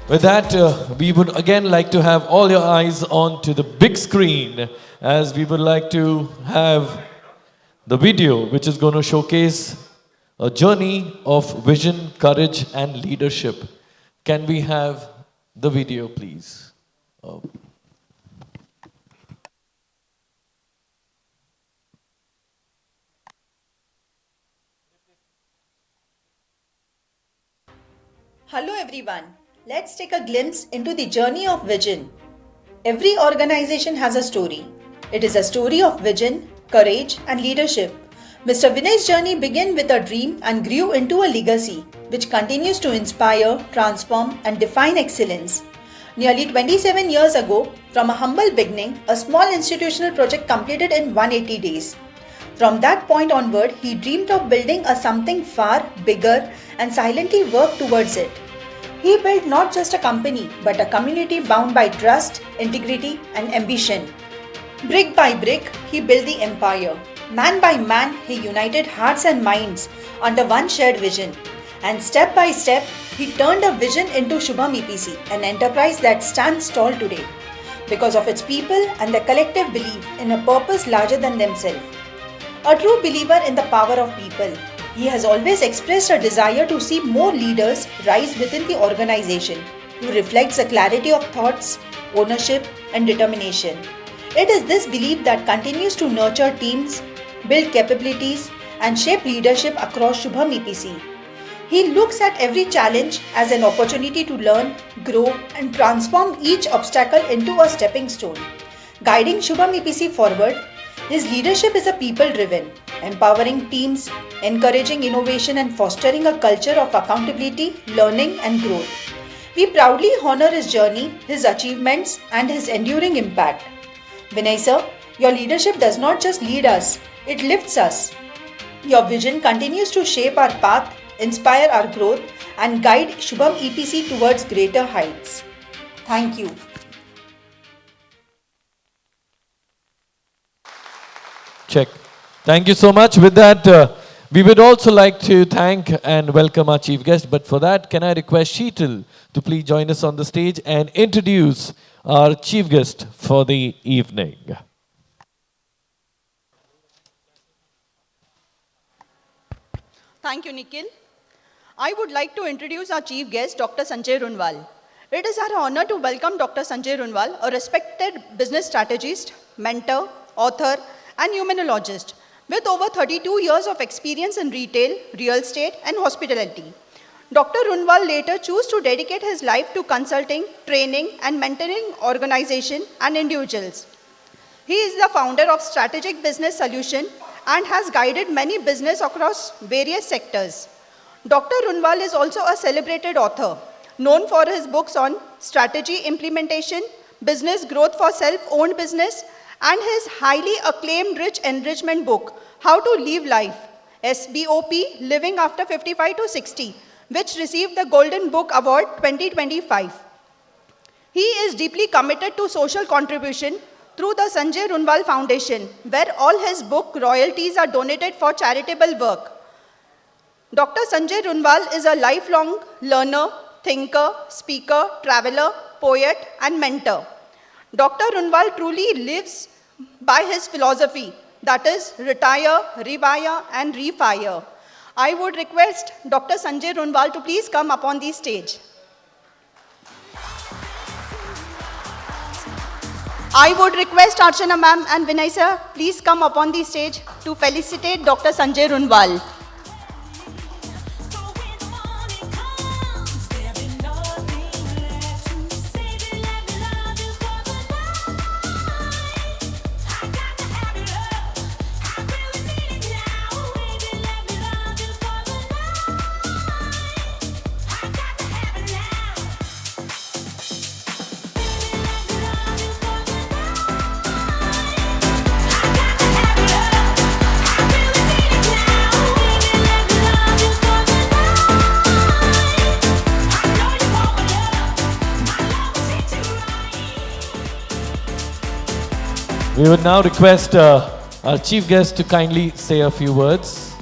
With that, we would again like to have all your eyes on to the big screen as we would like to have the video which is going to showcase a journey of vision, courage, and leadership. Can we have the video, please? Oh. Hello everyone. Let's take a glimpse into the journey of vision. Every organization has a story. It is a story of vision, courage, and leadership. Mr. Vinay's journey began with a dream and grew into a legacy, which continues to inspire, transform, and define excellence. Nearly 27 years ago, from a humble beginning, a small institutional project completed in 180 days. From that point onward, he dreamed of building a something far bigger and silently worked towards it. He built not just a company, but a community bound by trust, integrity, and ambition. Brick by brick, he built the empire. Man by man, he united hearts and minds under one shared vision. And step by step, he turned a vision into Shubham EPC, an enterprise that stands tall today because of its people and their collective belief in a purpose larger than themselves. A true believer in the power of people, he has always expressed a desire to see more leaders rise within the organization, who reflects a clarity of thoughts, ownership, and determination. It is this belief that continues to nurture teams, build capabilities, and shape leadership across Shubham EPC. He looks at every challenge as an opportunity to learn, grow, and transform each obstacle into a stepping stone. Guiding Shubham EPC forward, his leadership is a people-driven, empowering teams, encouraging innovation and fostering a culture of accountability, learning and growth. We proudly honor his journey, his achievements and his enduring impact. Vinay sir, your leadership does not just lead us, it lifts us. Your vision continues to shape our path, inspire our growth and guide Shubham EPC towards greater heights. Thank you. Check. Thank you so much. With that, we would also like to thank and welcome our chief guest. But for that, can I request Sheetal to please join us on the stage and introduce our chief guest for the evening. Thank you, Nikhil. I would like to introduce our chief guest, Dr. Sanjay Runwal. It is our honor to welcome Dr. Sanjay Runwal, a respected business strategist, mentor, author, and humanologist with over 32 years of experience in retail, real estate, and hospitality. Dr. Runwal later chose to dedicate his life to consulting, training, and mentoring organizations and individuals. He is the founder of Strategic Business Solution and has guided many business across various sectors. Dr. Runwal is also a celebrated author, known for his books on strategy implementation, business growth for self-owned business, and his highly acclaimed rich enrichment book, How to Live Life, SBOP, Living After 55 to 60, which received the Golden Book Award 2025. He is deeply committed to social contribution through the Sanjay Runwal Foundation, where all his book royalties are donated for charitable work. Dr. Sanjay Runwal is a lifelong learner, thinker, speaker, traveler, poet, and mentor. Dr. Runwal truly lives by his philosophy, that is, retire, rewire, and refire. I would request Dr. Sanjay Runwal to please come up on the stage. I would request Archana ma'am and Vinay sir, please come up on the stage to felicitate Dr. Sanjay Runwal. We would now request our chief guest to kindly say a few words.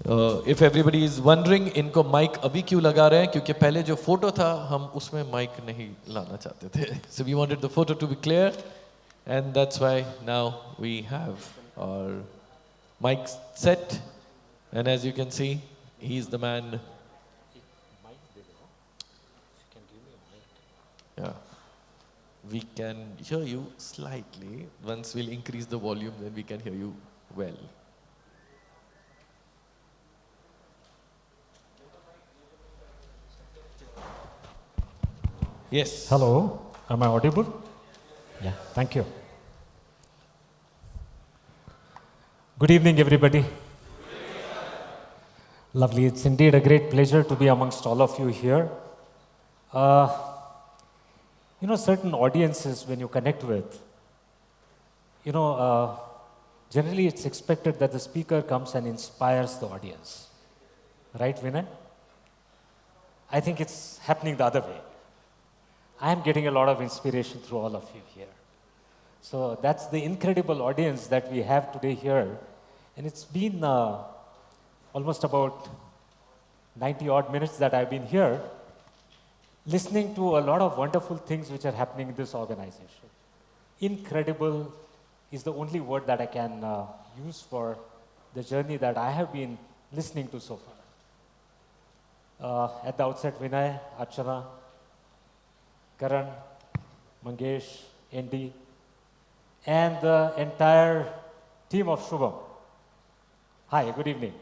If everybody is wondering, इनको mic अभी क्यों लगा रहे हैं? क्योंकि पहले जो photo था हम उसमें माइक नहीं लाना चाहते थे. So we wanted the photo to be clear, and that's why now we have our mic set. And as you can see, he's the man. Yeah, we can hear you slightly. Once we'll increase the volume, then we can hear you well. Yes. Hello, am I audible? Yeah, thank you. Good evening, everybody. Lovely, it's indeed a great pleasure to be amongst all of you here. Certain audiences, when you connect with, generally it's expected that the speaker comes and inspires the audience. Right, Vinay? I think it's happening the other way. I am getting a lot of inspiration through all of you here. So that's the incredible audience that we have today here. And it's been almost about 90 odd minutes that I've been here, listening to a lot of wonderful things which are happening in this organization. Incredible is the only word that I can use for the journey that I have been listening to so far. At the outset, Vinay, Archana, Karan, Mangesh, Andy, and the entire team of Shubham. Hi, good evening.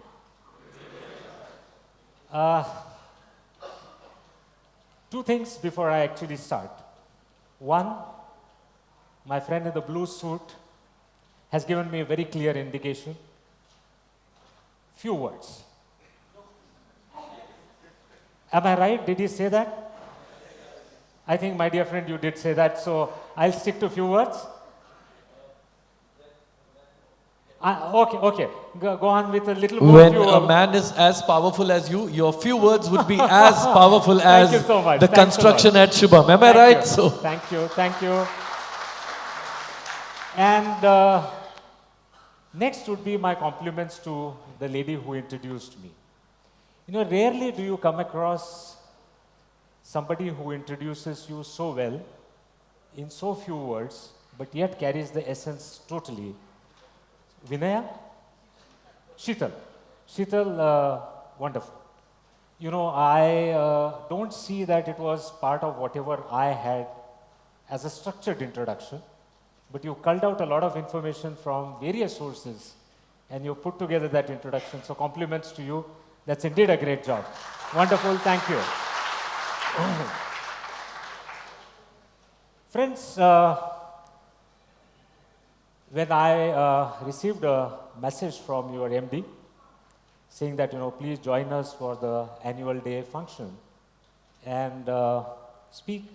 Two things before I actually start. One, my friend in the blue suit has given me a very clear indication. Few words. Am I right? Did he say that? I think, my dear friend, you did say that, so I'll stick to few words. Okay. Go on with a little more. When a man is as powerful as you, your few words would be as powerful as you so much. the Thanks construction at Shubham. Am I Thank right? you. So Thank you. And next would be my compliments to the lady who introduced me. Rarely do you come across somebody who introduces you so well, in so few words, but yet carries the essence totally. Vinaya? Sheetal, wonderful. I don't see that it was part of whatever I had as a structured introduction, but you culled out a lot of information from various sources and you put together that introduction. So compliments to you. That's indeed a great job. Wonderful, thank you. Friends, when I received a message from your MD saying that, please join us for the annual day function and speak,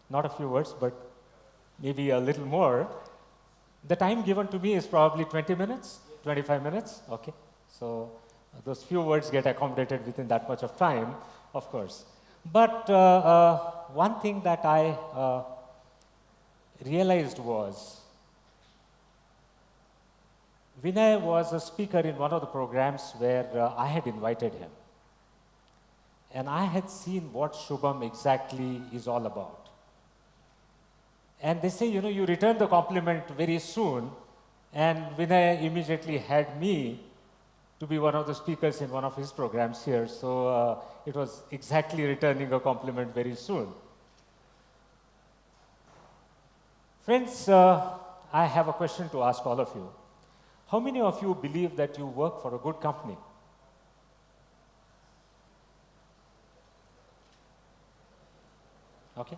not a few words, but maybe a little more, the time given to me is probably 20 minutes, 25 minutes, okay? So those few words get accommodated within that much of time, of course. But one thing that I realized was, Vinay was a speaker in one of the programs where I had invited him. And I had seen what Shubham exactly is all about. And they say, you returned the compliment very soon, and Vinay immediately had me to be one of the speakers in one of his programs here. So it was exactly returning a compliment very soon. Friends, I have a question to ask all of you. How many of you believe that you work for a good company? Okay,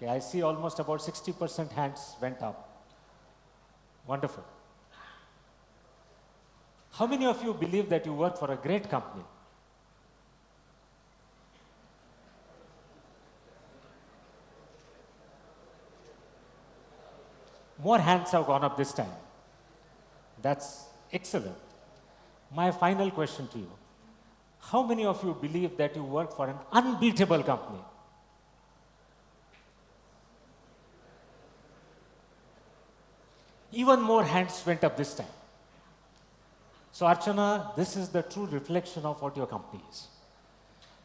I see almost about 60% hands went up. Wonderful. How many of you believe that you work for a great company? More hands have gone up this time. That's excellent. My final question to you. How many of you believe that you work for an unbeatable company? Even more hands went up this time. So Archana, this is the true reflection of what your company is.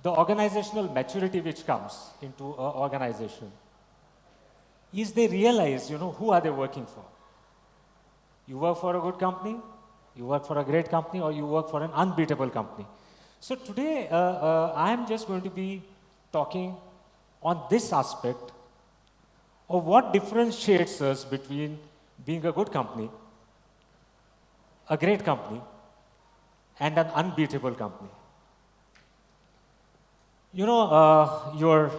The organizational maturity which comes into an organization is they realize, who are they working for? You work for a good company, you work for a great company, or you work for an unbeatable company. So today, I am just going to be talking on this aspect of what differentiates us between being a good company, a great company, and an unbeatable company. Your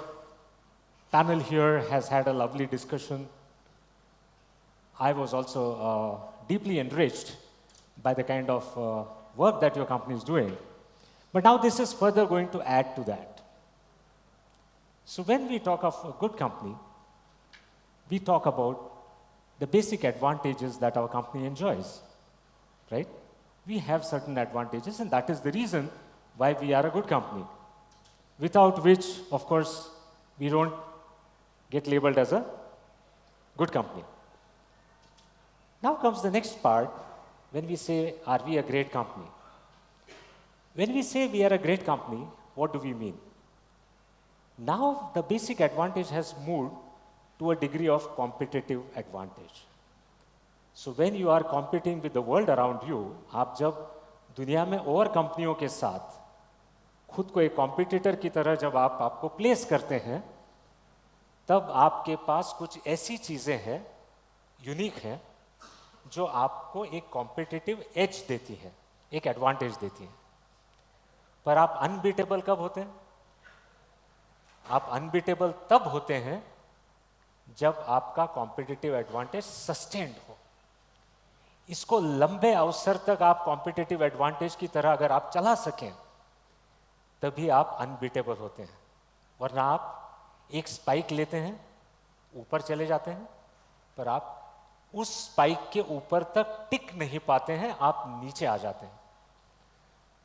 panel here has had a lovely discussion. I was also deeply enriched by the kind of work that your company is doing. But now this is further going to add to that. So when we talk of a good company, we talk about the basic advantages that our company enjoys, right? We have certain advantages, and that is the reason why we are a good company, without which, of course, we don't get labeled as a good company. Now comes the next part when we say, are we a great company? When we say we are a great company, what do we mean? Now the basic advantage has moved to a degree of competitive advantage. So when you are competing with the world around you, आप जब दुनिया में और कंपनियों के साथ खुद को एक कॉम्पिटिटर की तरह जब आप आपको प्लेस करते हैं, तब आपके पास कुछ ऐसी चीजें हैं, यूनिक हैं, जो आपको एक कॉम्पिटिटिव एज देती है, एक एडवांटेज देती है. पर आप अनबीटेबल कब होते हैं? आप अनबीटेबल तब होते हैं जब आपका कॉम्पिटिटिव एडवांटेज सस्टेन्ड हो. इसको लंबे अवसर तक आप कॉम्पिटिटिव एडवांटेज की तरह अगर आप चला सकें, तभी आप अनबीटेबल होते हैं. वरना आप एक स्पाइक लेते हैं, ऊपर चले जाते हैं, पर आप उस स्पाइक के ऊपर तक टिक नहीं पाते हैं, आप नीचे आ जाते हैं.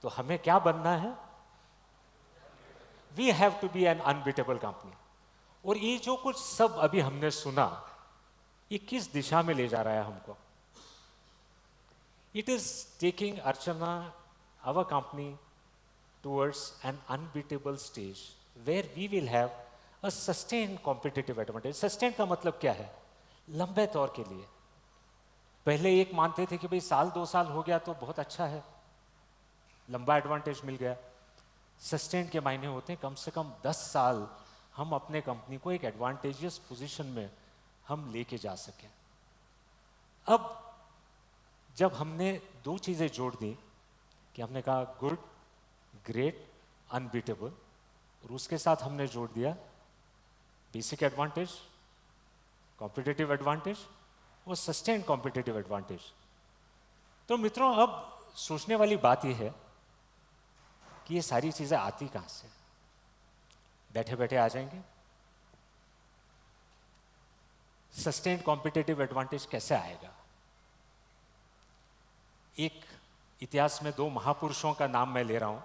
तो हमें क्या बनना है? We have to be an unbeatable company. और ये जो कुछ सब अभी हमने सुना, ये किस दिशा में ले जा रहा है हमको? It is taking Archana, our company, towards an unbeatable stage where we will have a sustained competitive advantage. Sustained का मतलब क्या है? लंबे तौर के लिए. पहले एक मानते थे कि भाई साल 2 साल हो गया तो बहुत अच्छा है, लंबा एडवांटेज मिल गया. सस्टेन के मायने होते हैं कम से कम 10 साल हम अपने कंपनी को एक एडवांटेजियस पोजीशन में हम लेके जा सकें. अब जब हमने 2 चीजें जोड़ दी कि हमने कहा गुड, ग्रेट, अनबीटेबल, और उसके साथ हमने जोड़ दिया बेसिक एडवांटेज, कॉम्पिटिटिव एडवांटेज और सस्टेन कॉम्पिटिटिव एडवांटेज. तो मित्रों, अब सोचने वाली बात यह है कि ये सारी चीजें आती कहां से? बैठे बैठे आ जाएंगे? सस्टेन्ड कॉम्पिटिटिव एडवांटेज कैसे आएगा? एक इतिहास में 2 महापुरुषों का नाम मैं ले रहा हूं.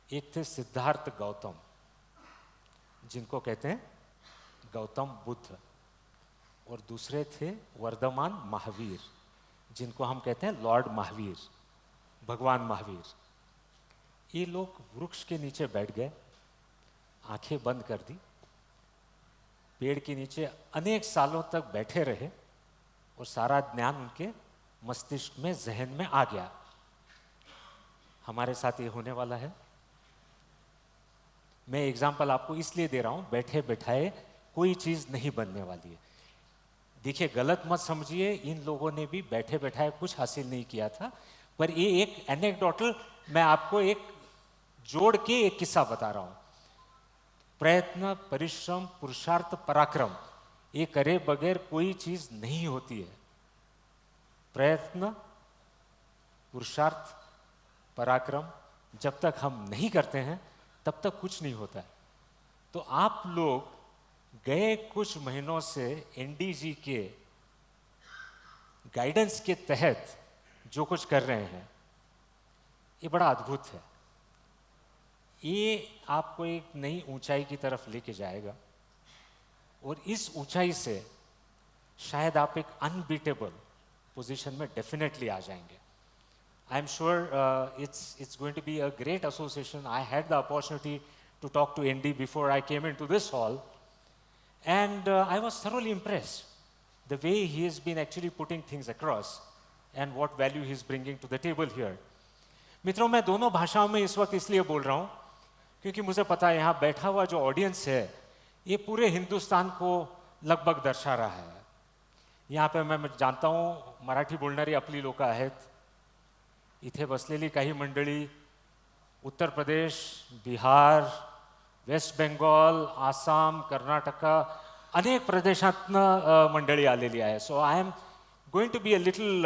एक थे सिद्धार्थ गौतम, जिनको कहते हैं गौतम बुद्ध, और दूसरे थे वर्धमान महावीर, जिनको हम कहते हैं लॉर्ड महावीर, भगवान महावीर. ये लोग वृक्ष के नीचे बैठ गए, आंखें बंद कर दी, पेड़ के नीचे अनेक सालों तक बैठे रहे, और सारा ज्ञान उनके मस्तिष्क में, जहन में आ गया. हमारे साथ ये होने वाला है. मैं एग्जाम्पल आपको इसलिए दे रहा हूं, बैठे बैठाए कोई चीज नहीं बनने वाली है. देखिए, गलत मत समझिए, इन लोगों ने भी बैठे बैठाए कुछ हासिल नहीं किया था, पर ये एक एनेक्डोटल, मैं आपको एक जोड़ के एक किस्सा बता रहा हूं. प्रयत्न, परिश्रम, पुरुषार्थ, पराक्रम, ये करे बगैर कोई चीज नहीं होती है. प्रयत्न, पुरुषार्थ, पराक्रम जब तक हम नहीं करते हैं तब तक कुछ नहीं होता है. तो आप लोग गए कुछ महीनों से एनडीजी के गाइडेंस के तहत जो कुछ कर रहे हैं, ये बड़ा अद्भुत है. ये आपको एक नई ऊंचाई की तरफ लेके जाएगा, और इस ऊंचाई से शायद आप एक अनबीटेबल पोजीशन में डेफिनेटली आ जाएंगे. I'm sure it's going to be a great association. I had the opportunity to talk to ND before I came into this hall, and I was thoroughly impressed the way he has been actually putting things across and what value he's bringing to the table here. मित्रों, मैं दोनों भाषाओं में इस वक्त इसलिए बोल रहा हूँ क्योंकि मुझे पता है यहाँ बैठा हुआ जो ऑडियंस है ये पूरे हिंदुस्तान को लगभग दर्शा रहा है. यहाँ पे मैं जानता हूँ मराठी बोलणारी आपली लोक आहेत. इथे बसलेली काही मंडळी उत्तर प्रदेश, बिहार, वेस्ट बेंगॉल, आसाम, कर्नाटका अनेक प्रदेशातनं मंडळी आलेली आहे. So I am going to be a little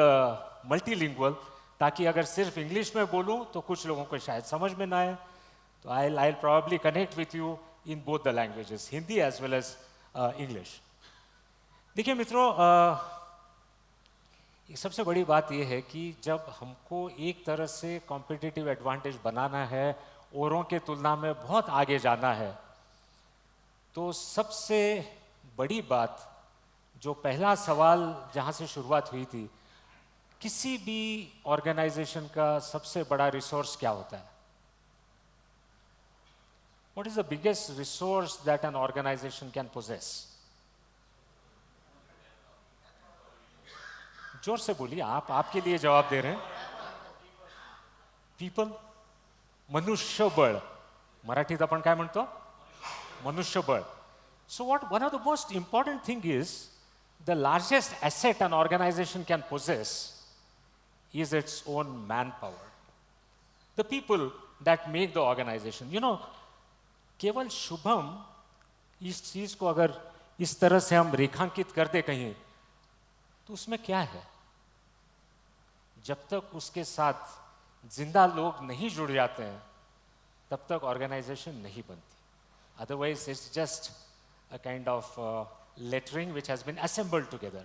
multilingual, ताकि अगर सिर्फ इंग्लिश में बोलूं तो कुछ लोगों को शायद समझ में ना आए. तो I probably connect with you in both the languages, Hindi as well as English. देखिए मित्रों, सबसे बड़ी बात यह है कि जब हमको एक तरह से कॉम्पिटिटिव एडवांटेज बनाना है, औरों के तुलना में बहुत आगे जाना है, तो सबसे बड़ी बात, जो पहला सवाल जहाँ से शुरुआत हुई थी, किसी भी ऑर्गेनाइजेशन का सबसे बड़ा रिसोर्स क्या होता है? What is the biggest resource that an organization can possess? जोर से बोलिए, आपके लिए जवाब दे रहे हैं. पीपल, मनुष्यबळ. मराठीत आपण काय म्हणतो? मनुष्यबळ. So one of the most important thing is the largest asset an organization can possess is its own manpower. The people that make the organization. You know, केवल शुभम इस चीज को अगर इस तरह से हम रेखांकित कर दे कहीं, तो उसमें क्या है? जब तक उसके साथ जिंदा लोग नहीं जुड़ जाते हैं तब तक ऑर्गेनाइजेशन नहीं बनती. Otherwise it's just a kind of lettering which has been assembled together.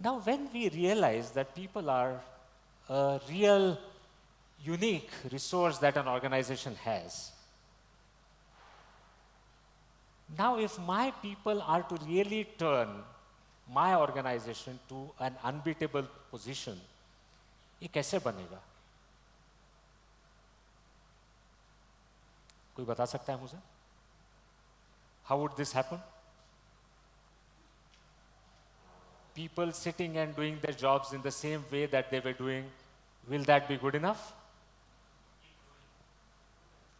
Now when we realize that people are a real unique resource that an organization has, now if my people are to really turn my organization to an unbeatable position, ये कैसे बनेगा? कोई बता सकता है मुझे? How would this happen? People sitting and doing their jobs in the same way that they were doing, will that be good enough?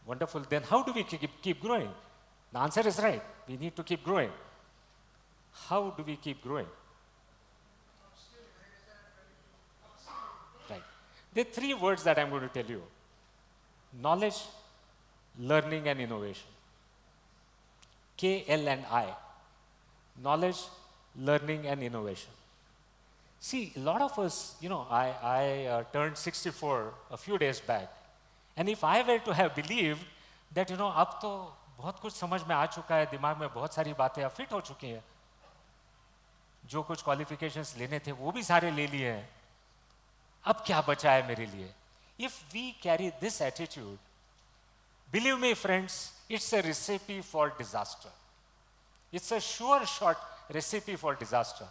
Wonderful. Then how do we keep growing? The answer is right. We need to keep growing. How do we keep growing? Right. There are three words that I'm going to tell you: knowledge, learning, and innovation. KL&I. Knowledge, learning, and innovation. See, a lot of us, you know, I turned 64 a few days back. And if I were to have believed that, you know, अब तो बहुत कुछ समझ में आ चुका है, दिमाग में बहुत सारी बातें अब फिट हो चुकी हैं, जो कुछ क्वालिफिकेशंस लेने थे वो भी सारे ले लिए हैं, अब क्या बचा है मेरे लिए? If we carry this attitude, believe me friends, it's a recipe for disaster. It's a sure shot recipe for disaster.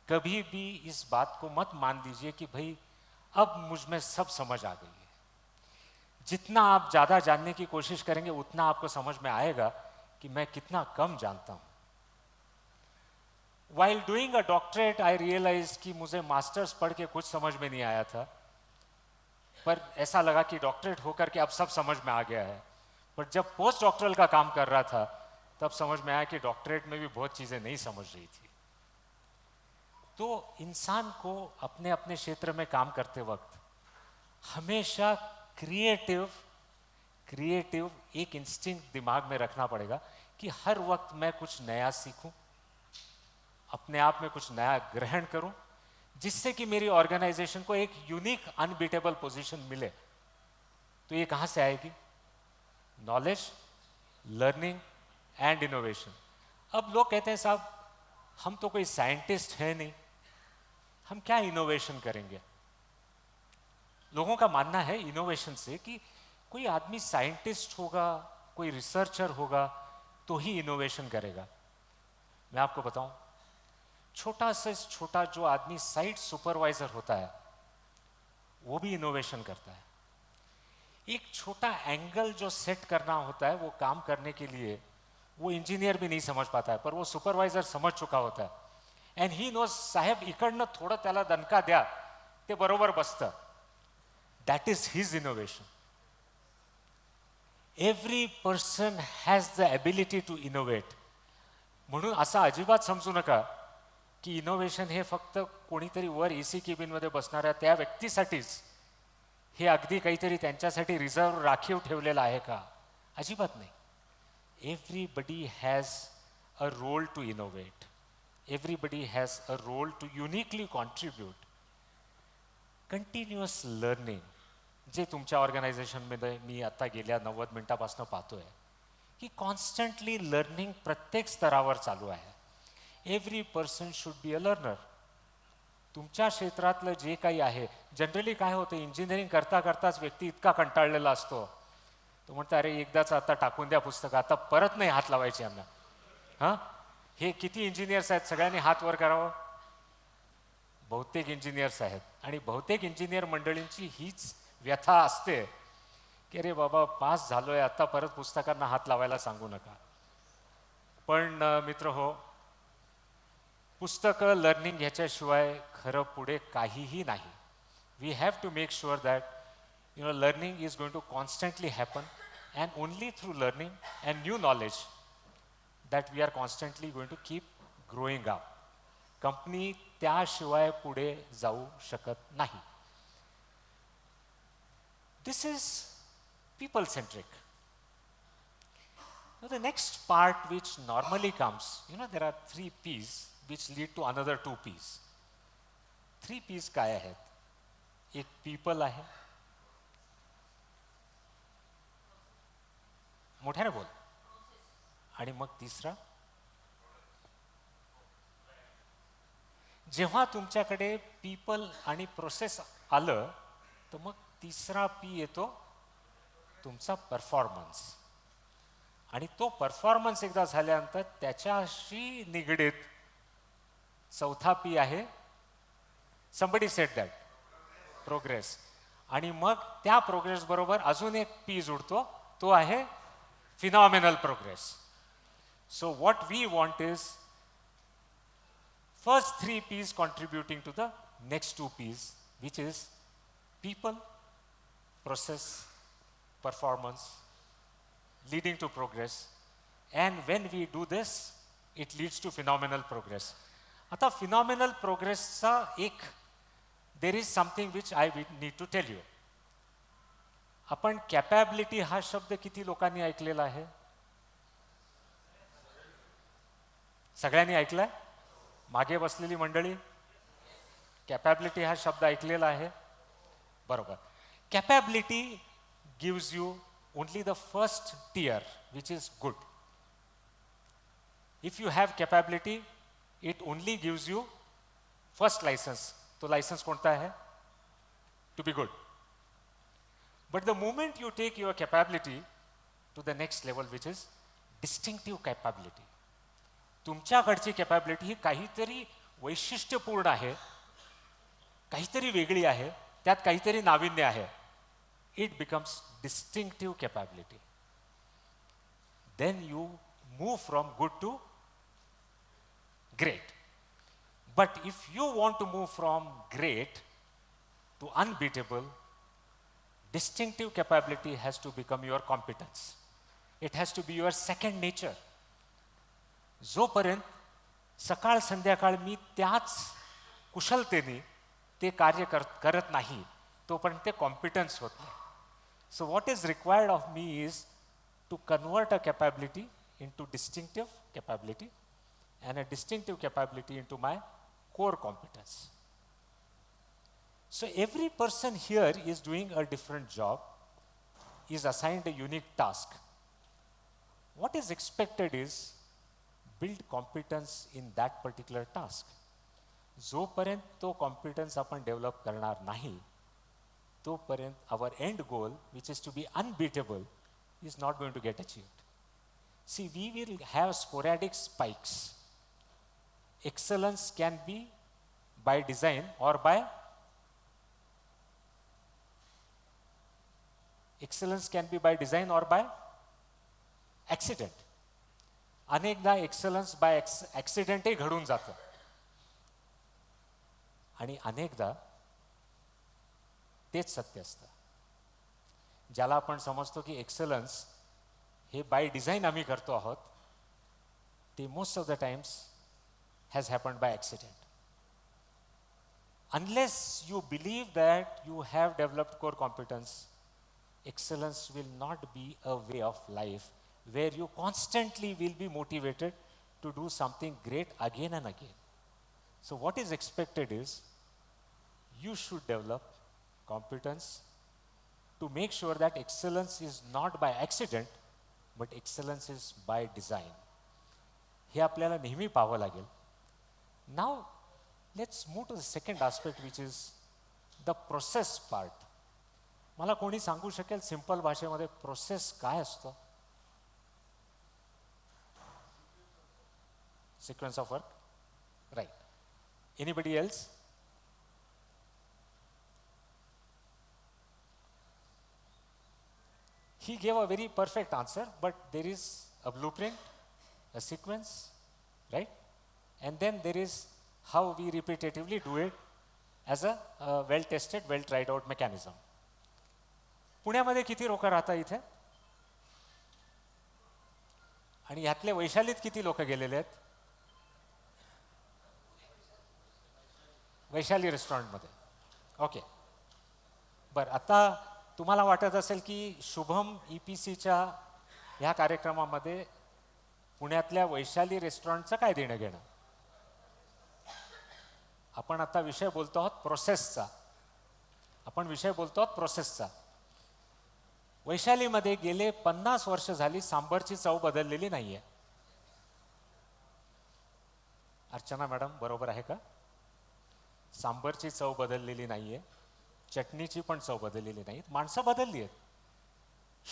कभी भी इस बात को मत मान लीजिए कि भाई अब मुझ में सब समझ आ गई है. जितना आप ज़्यादा जानने की कोशिश करेंगे उतना आपको समझ में आएगा कि मैं कितना कम जानता हूँ. While doing a doctorate, I realized कि मुझे मास्टर्स पढ़ के कुछ समझ में नहीं आया था, पर ऐसा लगा कि डॉक्टरेट होकर के अब सब समझ में आ गया है. पर जब पोस्ट डॉक्टरल का काम कर रहा था तब समझ में आया कि डॉक्टरेट में भी बहुत चीज़ें नहीं समझ रही थी. तो इंसान को अपने अपने क्षेत्र में काम करते वक्त हमेशा क्रिएटिव एक इंस्टिंक्ट दिमाग में रखना पड़ेगा कि हर वक्त मैं कुछ नया सीखूं, अपने आप में कुछ नया ग्रहण करूं, जिससे कि मेरी ऑर्गेनाइजेशन को एक यूनिक अनबीटेबल पोजीशन मिले. तो ये कहां से आएगी? Knowledge, learning and innovation. अब लोग कहते हैं साहब हम तो कोई साइंटिस्ट है नहीं, हम क्या इनोवेशन करेंगे? लोगों का मानना है इनोवेशन से कि कोई आदमी साइंटिस्ट होगा, कोई रिसर्चर होगा तो ही इनोवेशन करेगा. मैं आपको बताऊं, छोटा से छोटा जो आदमी साइट सुपरवाइजर होता है वो भी इनोवेशन करता है। एक छोटा एंगल जो सेट करना होता है वो काम करने के लिए, वो इंजीनियर भी नहीं समझ पाता है, पर वो सुपरवायझर समझ चुका होता है. अँड ही नोज साहेब इकडनं थोडं त्याला दणका द्या, ते बरोबर बसतं. That is his innovation. Every person has the ability to innovate. म्हणून असं अजिबात समजू नका की इनोव्हेशन हे फक्त कोणीतरी वर ए सी केबिनमध्ये बसणाऱ्या त्या व्यक्तीसाठीच, हे अगदी काहीतरी त्यांच्यासाठी रिझर्व राखीव ठेवलेलं आहे का? अजिबात नाही. Everybody has a role to innovate. Everybody has a role to uniquely contribute. Continuous learning, जे तुमच्या ऑर्गनायझेशनमध्ये मी आता गेल्या 90 मिनिटापासून पाहतोय की कॉन्स्टंटली लर्निंग प्रत्येक स्तरावर चालू आहे. Every person should be a learner. तुमच्या क्षेत्रातलं जे काही आहे, जनरली काय होतं, इंजिनिअरिंग करता करताच व्यक्ती इतका कंटाळलेला असतो, तो म्हणतो अरे एकदाच आता टाकून द्या पुस्तकं, आता परत नाही हात लावायचे आम्हाला. हां, हे किती इंजिनियर्स आहेत, सगळ्यांनी हात वर करावं. बहुतेक इंजिनियर्स आहेत आणि बहुतेक इंजिनियर मंडळींची हीच व्यथा असते की अरे बाबा पास झालोय, आता परत पुस्तकांना हात लावायला सांगू नका. पण मित्र हो, पुस्तकं लर्निंग ह्याच्याशिवाय खरं पुढे काहीही नाही. We have to make sure that learning is going to constantly happen, and only through learning and new knowledge that we are constantly going to keep growing up. Company त्याशिवाय पुढे जाऊ शकत नाही. This is people centric. Now the next part which normally comes, there are 3 P's which lead to another 2 P's. 3 P's काय आहेत? एक people आहे, मोठ्याने बोल, आणि मग तिसरा, जेव्हा तुमच्याकडे people आणि प्रोसेस आलं तर मग तिसरा P येतो, तुमचा परफॉर्मन्स. आणि तो परफॉर्मन्स एकदा झाल्यानंतर त्याच्याशी निगडीत चौथा पी आहे, समबडी सेट दॅट, प्रोग्रेस. आणि मग त्या प्रोग्रेस बरोबर अजून एक पी जुडतो, तो आहे phenomenal progress. So what we want is first 3 P's contributing to the next 2 P's, which is people, process, performance, leading to progress. And when we do this, it leads to phenomenal progress. आता phenomenal progress चा एक, there is something which I need to tell you. आपण capability हा शब्द किती लोकांनी ऐकलेला आहे? सगळ्यांनी ऐकलाय? मागे बसलेली मंडळी कॅपॅबिलिटी हा शब्द ऐकलेला आहे? बरोबर. Capability gives you only the first tier, which is good. If you have capability, it only gives you first license. तो license कोणता है? To be good. But the moment you take your capability to the next level, which is distinctive capability, तुमच्याकडची capability ही काहीतरी वैशिष्ट्यपूर्ण आहे, काहीतरी वेगळी आहे, त्यात काहीतरी नाविन्य आहे. It becomes distinctive capability. Then you move from good to great. But if you want to move from great to unbeatable, distinctive capability has to become your competence. It has to be your second nature. जोपर्यंत सकाळ संध्याकाळ मी त्याच कुशलतेने ते कार्य करत नाही, तोपर्यंत ते कॉम्पिटन्स होत नाही. So what is required of me is to convert a capability into distinctive capability, and a distinctive capability into my core competence. So every person here is doing a different job, is assigned a unique task. What is expected is build competence in that particular task. जोपर्यंत तो competence आपण develop करणार नाही, तोपर्यंत our end goal, which is to be unbeatable, is not going to get achieved. See, we will have sporadic spikes. Excellence can be by design or by Excellence can be by design or by accident. अनेकदा excellence bye ॲक्सिडेंटही घडून जातं आणि अनेकदा तेच सत्य असतं. ज्याला आपण समजतो की एक्सलन्स हे बाय डिझाईन आम्ही करतो आहोत, ते most of the times has happened by accident. Unless you believe that you have developed core competence, excellence will not be a way of life where you constantly will be motivated to do something great again and again. So what is expected is you should develop competence to make sure that excellence is not by accident, but excellence is by design. हे आपल्याला नेहमी पाहावं लागेल. Now let's move to the second aspect, which is the process part. मला कोणी सांगू शकेल simple भाषेमध्ये process काय असतो? Sequence of work, right? Anybody else? He gave a very perfect answer, but there is a blueprint, a sequence, right? And then there is how we repetitively do it as a well-tested, well-tried-out mechanism. पुण्यामध्ये किती लोक राहतात इथे? आणि यातले वैशालीत किती लोक गेलेले आहेत? वैशाली रेस्टॉरंटमध्ये. ओके, बरं. आता तुम्हाला वाटत असेल की शुभम EPCच्या ह्या कार्यक्रमामध्ये पुण्यातल्या वैशाली रेस्टॉरंटचं काय देणं घेणं? आपण आता विषय बोलतो आहोत प्रोसेसचा. वैशालीमध्ये गेले 50 वर्ष झाली सांबरची चव बदललेली नाहीये. अर्चना मॅडम बरोबर आहे का? सांबरची चव बदललेली नाहीये, चटणीची पण चव बदललेली नाही. माणसं बदलली आहेत,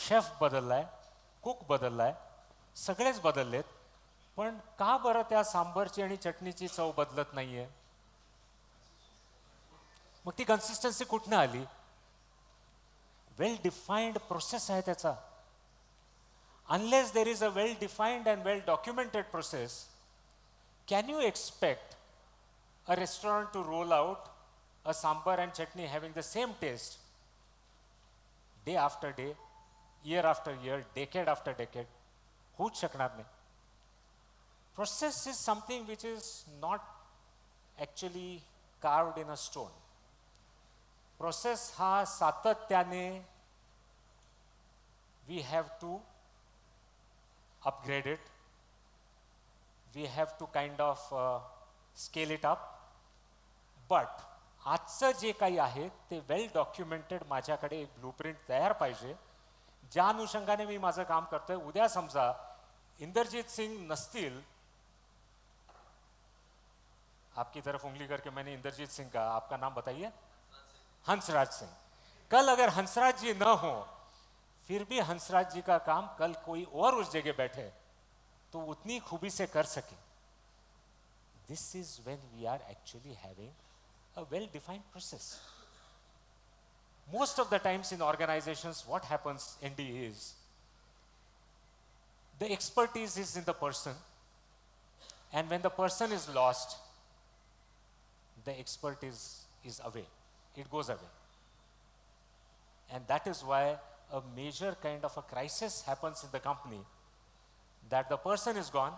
शेफ बदललाय, कुक बदललाय, सगळेच बदललेत. पण का बरं त्या सांबरची आणि चटणीची चव बदलत नाहीये? मग ती कन्सिस्टन्सी कुठनं आली? वेल डिफाइंड प्रोसेस आहे त्याचा. Unless there is a well defined and well documented process, can you expect a restaurant to roll out a sambar and chutney having the same taste day after day, year after year, decade after decade? होऊच शकणार नाही. Process is something which is not actually carved in a stone. Process हा सातत्याने we have to upgrade it, we have to kind of scale it up. But आजचं जे काही आहे ते well documented माझ्याकडे एक ब्लूप्रिंट तयार पाहिजे, ज्या अनुषंगाने मी माझं काम करतोय. उद्या समजा इंदरजीत सिंग नसतील, आपकी तरफ उंगली करके मैंने इंदरजीत सिंह का, आपका नाम बताइए? हंसराज सिंह. कल अगर हंसराज जी न हो, फिर भी हंसराज जी का काम कल कोई और उस जगह बैठे तो उतनी खूबी से कर सके. This is when we are actually having a well-defined process. Most of the times in organizations, what happens, ND, is the expertise is in the person, and when the person is lost, the expertise is away. It goes away. And that is why a major kind of a crisis happens in the company, that the person is gone,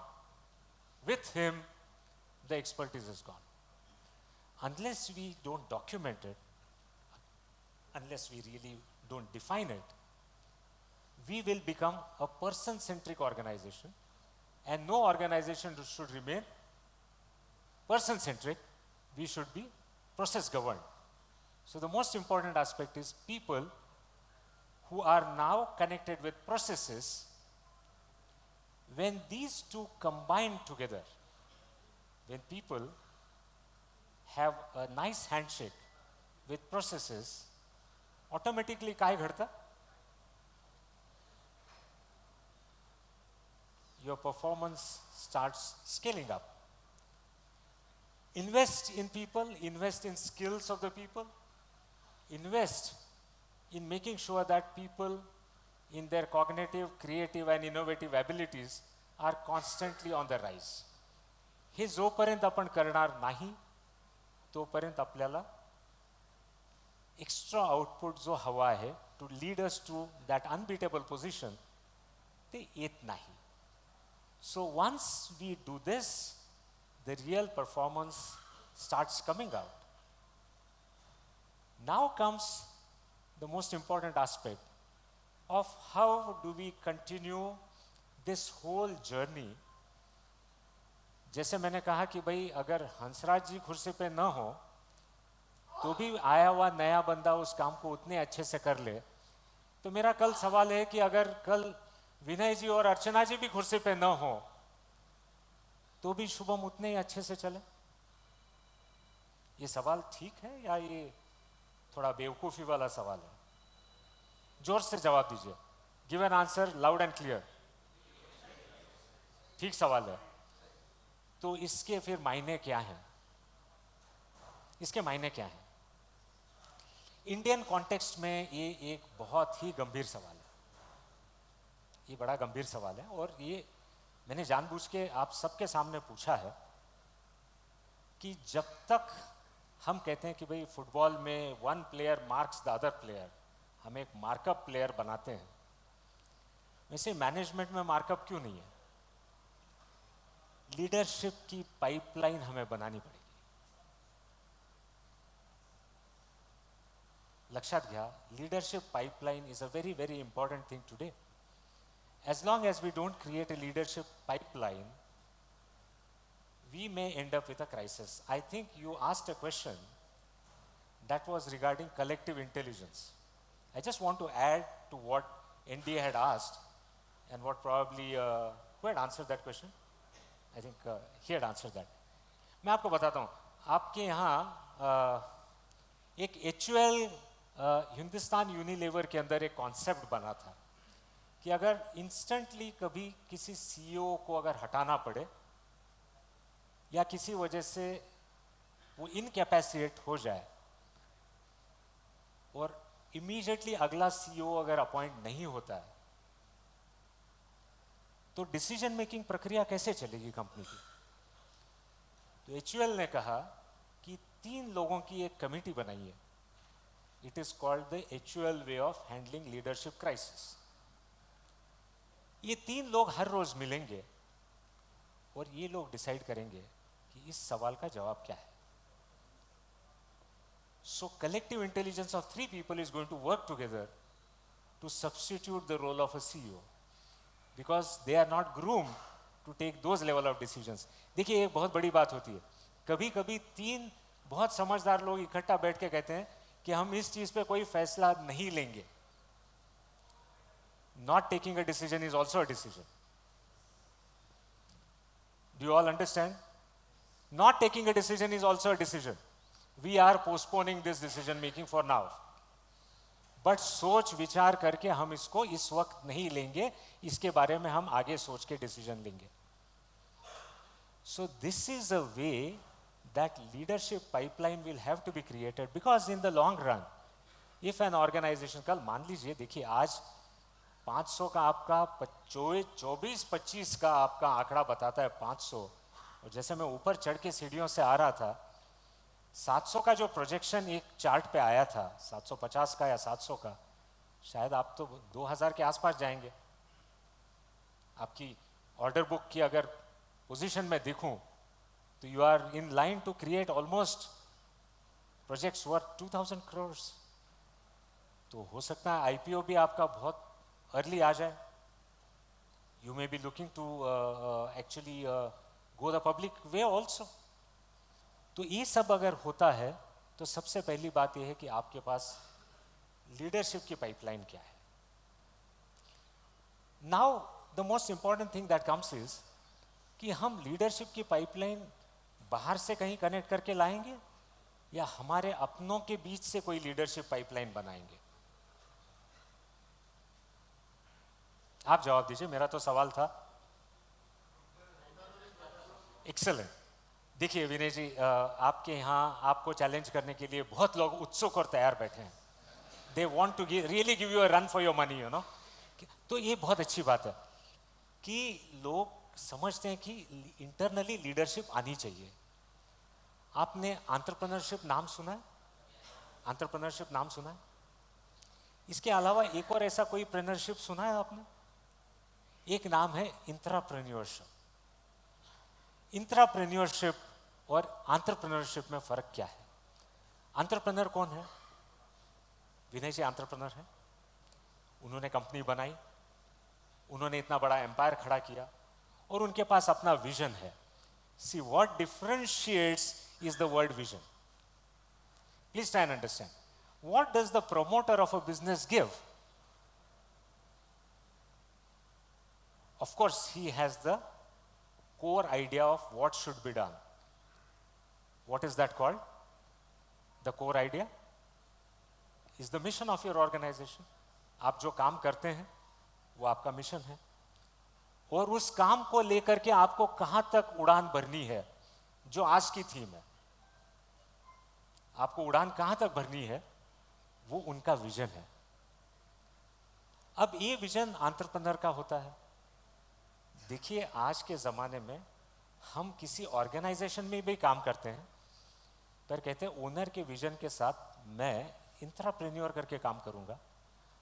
with him the expertise is gone. Unless we don't document it, unless we really don't define it, we will become a person-centric organization, and no organization should remain person-centric. We should be process-governed. So the most important aspect is people who are now connected with processes. When these two combine together, when people have a nice handshake with processes, automatically काय घडतं? Your performance starts scaling up. Invest in people, invest in skills of the people, invest in making sure that people in their cognitive, creative and innovative abilities are constantly on the rise. हे जोपर्यंत आपण करणार नाही तोपर्यंत आपल्याला extra output जो हवा आहे to lead us to that unbeatable position ते येत नाही. So once we do this the real performance starts coming out. Now comes the most important aspect of how do we continue this whole journey. जैसे मैंने कहा कि भाई अगर हंसराज जी कुर्सी पे न हो तो भी आया हुआ नया बंदा उस काम को उतने अच्छे से कर ले. तो मेरा कल सवाल है कि अगर कल विनय जी और अर्चना जी भी कुर्सी पे न हो तो भी शुभम उतने ही अच्छे से चले. ये सवाल ठीक है या ये थोड़ा बेवकूफ़ी वाला सवाल है? जोर से जवाब दीजिए. Give an answer loud and clear. ठीक सवाल है. तो इसके फिर मायने क्या हैं? इसके मायने क्या हैं? इंडियन कॉन्टेक्स्ट में ये एक बहुत ही गंभीर सवाल है. ये बड़ा गंभीर सवाल है और ये मैंने जानबूझ के आप सबके सामने पूछा है कि जब तक हम कहते हैं कि भाई फुटबॉल में one player marks the other player, हम एक मार्कअप प्लेयर बनाते हैं, वैसे मैनेजमेंट में मार्कअप क्यों नहीं है? लीडरशिप की पाइपलाइन हमें बनानी पड़ेगी. लक्षात घ्या, leadership pipeline is a very very important thing today. As long as we don't create a leadership pipeline we may end up with a crisis. I think you asked a question that was regarding collective intelligence. I just want to add to what NDA had asked and what probably who had answered that question? I think he had answered that. मैं आपको बताता हूँ, आपके यहाँ एक HUL Hindustan Unilever के अंदर एक कॉन्सेप्ट बना था कि अगर इंस्टेंटली कभी किसी CEO को अगर हटाना पड़े या किसी वजह से वो इनकैपेसिटेट हो जाए और इमीडिएटली अगला CEO अगर अपॉइंट नहीं होता है तो डिसीजन मेकिंग प्रक्रिया कैसे चलेगी कंपनी की? तो HUL ने कहा कि 3 लोगों की एक कमेटी बनाई है. It is called the HUL way of handling leadership crisis. ये 3 लोग हर रोज मिलेंगे और ये लोग डिसाइड करेंगे कि इस सवाल का जवाब क्या है. So collective intelligence of 3 people is going to work together to substitute the role of a CEO because they are not groomed to take those level of decisions. देखिए एक बहुत बड़ी बात होती है, कभी कभी 3 बहुत समझदार लोग इकट्ठा बैठ के कहते हैं कि हम इस चीज पे कोई फैसला नहीं लेंगे. Not taking a decision is also a decision. Do you all understand? Not taking a decision is also a decision. We are postponing this decision making for now. But सोच विचार करके हम इसको इस वक्त नहीं लेंगे, इसके बारे में हम आगे सोच के डिसीजन लेंगे. So this is a way that leadership pipeline will have to be created because in the long run, if an organization, कल मान लीजिए, देखिए आज 500 का आपका 24-25 का आपका आंकड़ा बताता है 500, और जैसे मैं ऊपर चढ़ के सीढ़ियों से आ रहा था 700 का जो प्रोजेक्शन एक चार्ट पे आया था, 750 का या 700 का, शायद आप तो 2000 के आसपास जाएंगे. आपकी ऑर्डर बुक की अगर पोजीशन में देखूं तो you are in line to create almost projects worth 2000 crore. तो हो सकता है IPO भी आपका बहुत अर्ली आ जाए. You may be looking to actually go the public way also. तो ये सब अगर होता है तो सबसे पहली बात यह है कि आपके पास लीडरशिप की पाइपलाइन क्या है. Now the most important thing that comes is कि हम लीडरशिप की पाइपलाइन बाहर से कहीं कनेक्ट करके लाएंगे या हमारे अपनों के बीच से कोई लीडरशिप पाइपलाइन बनाएंगे. आप जवाब दीजिए, मेरा तो सवाल था. एक्सेलेंट. देखिए विनय जी, आपके यहाँ आपको चैलेंज करने के लिए बहुत लोग उत्सुक और तैयार बैठे हैं. They want to really give you a run for your money, you know. तो ये बहुत अच्छी बात है कि लोग समझते हैं कि इंटरनली लीडरशिप आनी चाहिए। आपने एंटरप्रेन्योरशिप नाम सुना है? एंटरप्रेन्योरशिप नाम सुना है? इसके अलावा एक और ऐसा कोई प्रेन्योरशिप सुना है आपने? एक नाम है इंट्राप्रेन्योरशिप। इंट्राप्रेन्योरशिप और एंटरप्रेन्योरशिप में फर्क क्या है? एंटरप्रेन्योर कौन है? विनय जी एंटरप्रेन्योर है। उन्होंने कंपनी बनाई, उन्होंने इतना बड़ा एम्पायर खड़ा किया और उनके पास अपना विजन है। See what differentiates is the word vision. Please try and understand, what does the promoter of a business give? Of course, he has the core idea of what should be done. What is that called? The core idea is the mission of your organization. आप जो काम करते हैं वो आपका mission है और उस काम को लेकर के आपको कहां तक उड़ान भरनी है, जो आज की थीम है। आपको उड़ान कहां तक भरनी है वो उनका विजन है। अब ये विजन एंटरप्रेन्योर का होता है। देखिए आज के ज़माने में हम किसी ऑर्गेनाइजेशन में भी काम करते हैं पर कहते हैं ओनर के विजन के साथ मैं इंट्राप्रेन्योर करके काम करूंगा।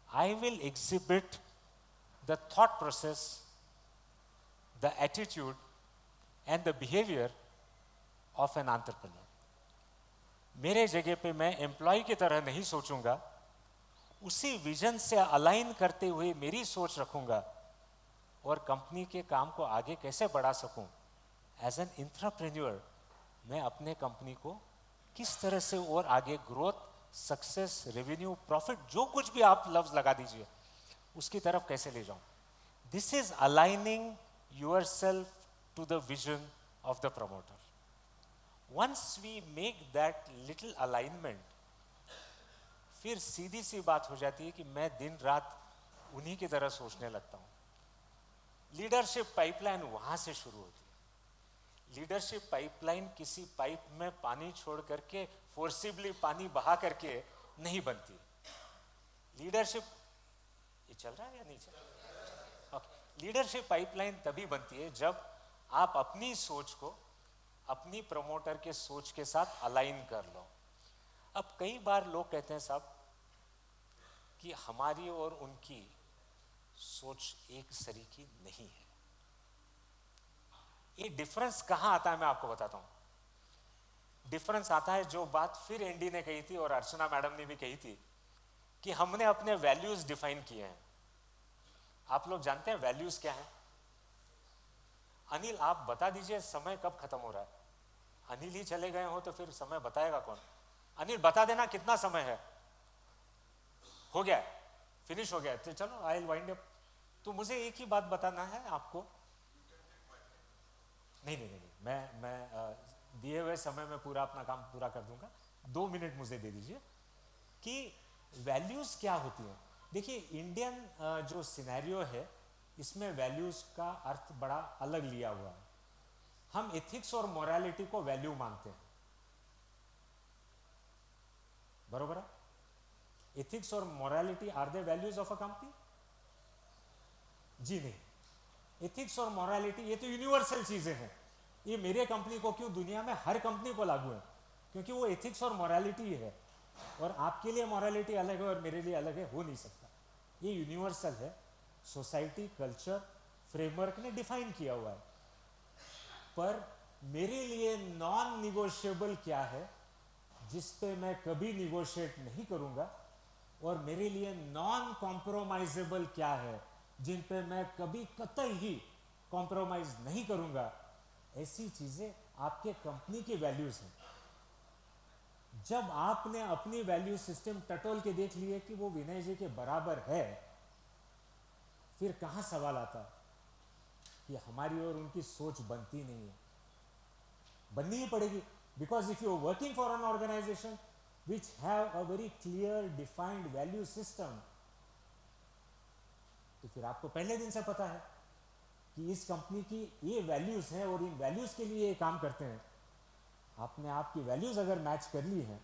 I will exhibit the thought process, the attitude and the behaviour of an entrepreneur. मेरे जगह पे मैं एम्प्लॉय की तरह नहीं सोचूंगा, उसी विजन से अलाइन करते हुए मेरी सोच रखूंगा और कंपनी के काम को आगे कैसे बढ़ा सकूं। एज एन इंट्राप्रेन्योर मैं अपने कंपनी को किस तरह से और आगे ग्रोथ, सक्सेस, रेवेन्यू, प्रॉफिट, जो कुछ भी आप लफ्ज लगा दीजिए उसकी तरफ कैसे ले जाऊं। This is aligning yourself to the vision of the promoter. Once we make that little alignment, फिर सीधी सी बात हो जाती है कि मैं दिन रात उन्हीं की तरह सोचने लगता हूं। लीडरशिप पाइपलाइन वहां से शुरू होती है। लीडरशिप पाइपलाइन किसी पाइप में पानी छोड़ करके फोर्सिबली पानी बहा करके नहीं बनती। लीडरशिप, ये चल रहा है या नहीं चल रहा? ओके। लीडरशिप पाइपलाइन तभी बनती है जब आप अपनी सोच को अपनी प्रमोटर के सोच के साथ अलाइन कर लो। अब कई बार लोग कहते हैं साहब कि हमारी और उनकी सोच एक सरीकी नहीं है। ये डिफरेंस कहां आता है मैं आपको बताता हूं। डिफरेंस आता है जो बात फिर एनडी ने कही थी और अर्चना मैडम ने भी कही थी कि हमने अपने वैल्यूज डिफाइन किए हैं। आप लोग जानते हैं वैल्यूज क्या है? अनिल आप बता दीजिए समय कब खत्म हो रहा है। अनिल ही चले गए हो तो फिर समय बताएगा कौन? अनिल बता देना कितना समय है। हो गया, फिनिश हो गया, तो चलो आई विल वाइंड अप। तो मुझे एक ही बात बताना है आपको। नहीं, मैं दिए हुए समय में पूरा अपना काम पूरा कर दूंगा। 2 मिनट मुझे दे दीजिए कि वैल्यूज क्या होती हैं। देखिए इंडियन जो सिनेरियो है इसमें वैल्यूज का अर्थ बड़ा अलग लिया हुआ है। हम एथिक्स और मोरालिटी को वैल्यू मानते हैं, बरोबर है? एथिक्स और morality are the values of a company? जी नहीं। एथिक्स और मोरालिटी ये तो यूनिवर्सल चीजें हैं। ये मेरे कंपनी को क्यों, दुनिया में हर कंपनी को लागू है, क्योंकि वो एथिक्स और मोरालिटी है। और आपके लिए मोरालिटी अलग है और मेरे लिए अलग है, हो नहीं सकता। ये यूनिवर्सल है, सोसाइटी, कल्चर, फ्रेमवर्क ने डिफाइन किया हुआ है। पर मेरे लिए नॉन निगोशिएबल क्या है जिस पे मैं कभी निगोशिएट नहीं करूंगा, और मेरे लिए नॉन कॉम्प्रोमाइजेबल क्या है जिन पे मैं कभी कतई ही कॉम्प्रोमाइज नहीं करूंगा। ऐसी चीजें आपके कंपनी की वैल्यूज हैं। जब आपने अपनी वैल्यू सिस्टम टटोल के देख लिए कि वो विनय जी के बराबर है, फिर कहां सवाल आता कि हमारी और उनकी सोच बनती नहीं है। बननी ही पड़ेगी, because if you are working for an organisation which have a very clear defined value system, तो फिर आपको पहले दिन से पता है कि इस कंपनी की ये वैल्यूज हैं और इन वैल्यूज के लिए ये काम करते हैं। आपने आपकी वैल्यूज अगर मैच कर ली हैं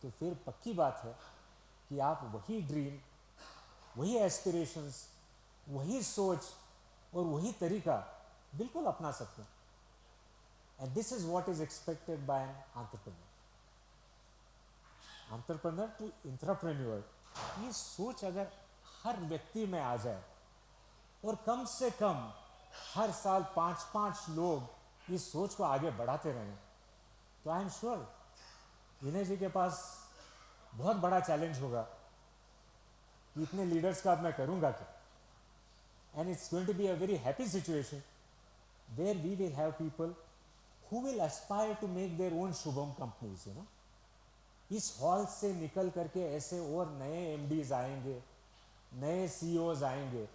तो फिर पक्की बात है कि आप वही ड्रीम, वही एस्पिरेशंस, वही सोच और वही तरीका बिल्कुल अपना सकते हैं। And this is what is expected by an entrepreneur. Entrepreneur to intrapreneur, ये सोच अगर हर व्यक्ति में आ जाए और कम से कम हर साल 5-5 लोग इस सोच को आगे बढ़ाते रहें, तो आई एम श्योर विनय जी के पास बहुत बड़ा चैलेंज होगा कि इतने लीडर्स का अब मैं करूंगा क्या। And it's going to be a very happy situation where we will have people who will aspire to make their own शुभम कंपनीज, यू नो। इस हॉल से निकल करके ऐसे और नए एमडीज आएंगे, नए सीईओज आएंगे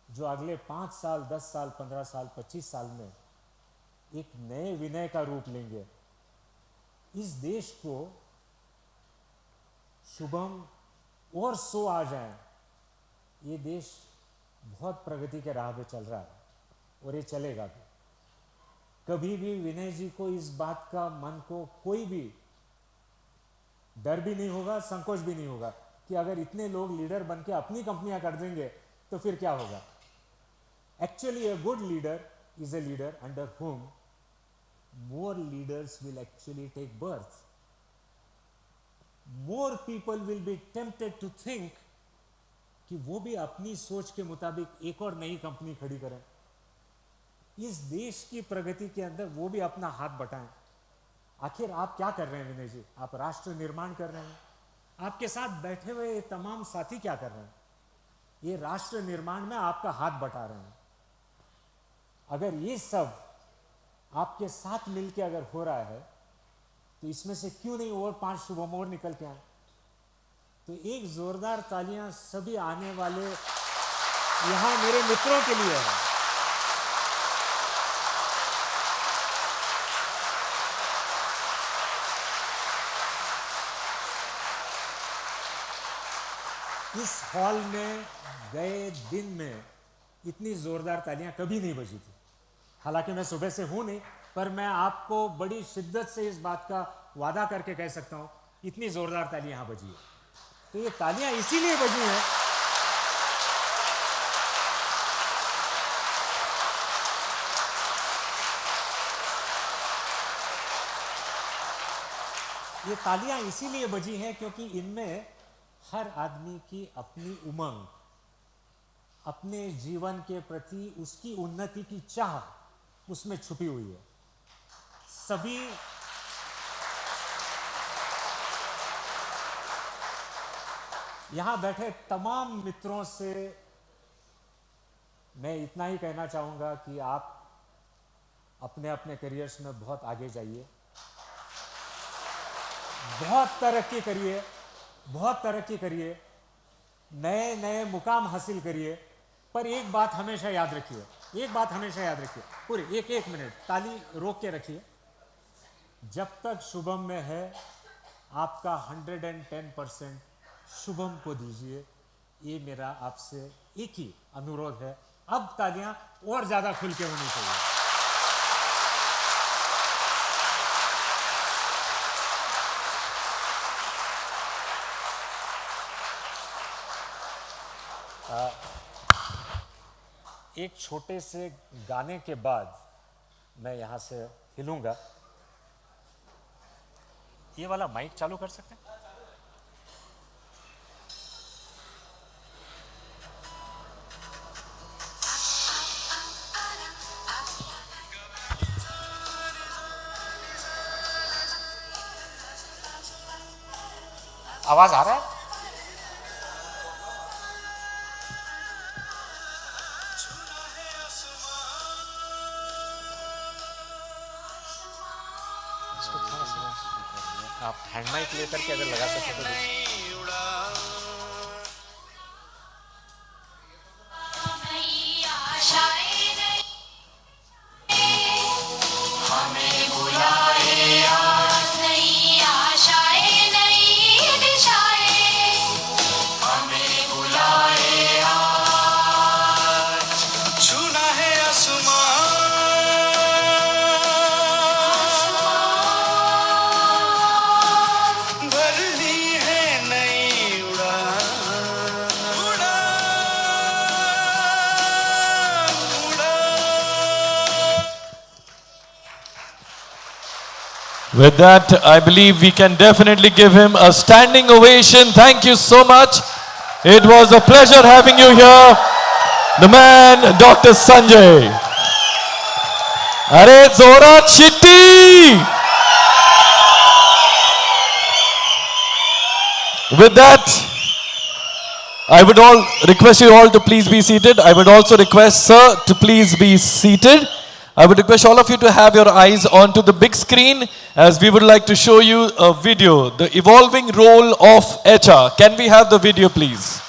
जो अगले 5 साल, 10 साल, 15 साल, 25 साल में एक नए विनय का रूप लेंगे। इस देश को शुभम और 100 आ जाएं, ये देश बहुत प्रगति के राह पे चल रहा है और ये चलेगा भी। कभी भी विनय जी को इस बात का, मन को कोई भी डर भी नहीं होगा, संकोच भी नहीं होगा कि अगर इतने लोग लीडर बन के अपनी कंपनियां कर देंगे तो फिर क्या होगा। Actually a good leader is a leader under whom more leaders will actually take birth. More people will be tempted to think कि वो भी अपनी सोच के मुताबिक एक और नई कंपनी खड़ी करें। इस देश की प्रगति के अंदर वो भी अपना हाथ बटाएं। आखिर आप क्या कर रहे हैं विनय जी? आप राष्ट्र निर्माण कर रहे हैं। आपके साथ बैठे हुए ये तमाम साथी क्या कर रहे हैं? ये राष्ट्र निर्माण में आपका हाथ बटा रहे हैं। अगर ये सब आपके साथ मिलके अगर हो रहा है तो इसमें से क्यों नहीं और 5 शुभम और निकल के आए। तो एक जोरदार तालियां सभी आने वाले यहां मेरे मित्रों के लिए है। इस हॉल में गए दिन में इतनी जोरदार तालियां कभी नहीं बजी थी। हालांकि मैं सुबह से हूं नहीं, पर मैं आपको बड़ी शिद्दत से इस बात का वादा करके कह सकता हूं, इतनी जोरदार तालियां यहां बजी है। तो ये तालियां इसीलिए बजी हैं ये तालियां इसीलिए बजी हैं क्योंकि इनमें हर आदमी की अपनी उमंग, अपने जीवन के प्रति उसकी उन्नति की चाह उसमें छुपी हुई है। सभी यहां बैठे तमाम मित्रों से मैं इतना ही कहना चाहूंगा कि आप अपने अपने करियर्स में बहुत आगे जाइए, बहुत तरक्की करिए, बहुत तरक्की करिए, नए नए मुकाम हासिल करिए। पर एक बात हमेशा याद रखिए, एक बात हमेशा याद रखिए, पूरी एक मिनट ताली रोक के रखिए। जब तक शुभम में है आपका 110% शुभम को दीजिए। ये मेरा आपसे एक ही अनुरोध है। अब तालियां और ज्यादा खुल के होनी चाहिए। एक छोटे से गाने के बाद मैं यहां से हिलूंगा। ये वाला माइक चालू कर सकते हैं? आवाज आ रहा है? आप हैंड माइक लेकर के अगर लगा सके तो With that, I believe we can definitely give him a standing ovation. Thank you so much. It was a pleasure having you here. The man, Dr. Sanjay. Are Zora Chitti! With that, I would all request you all to please be seated. I would also request Sir to please be seated. I would request all of you to have your eyes onto the big screen as we would like to show you a video, the evolving role of HR. Can we have the video please?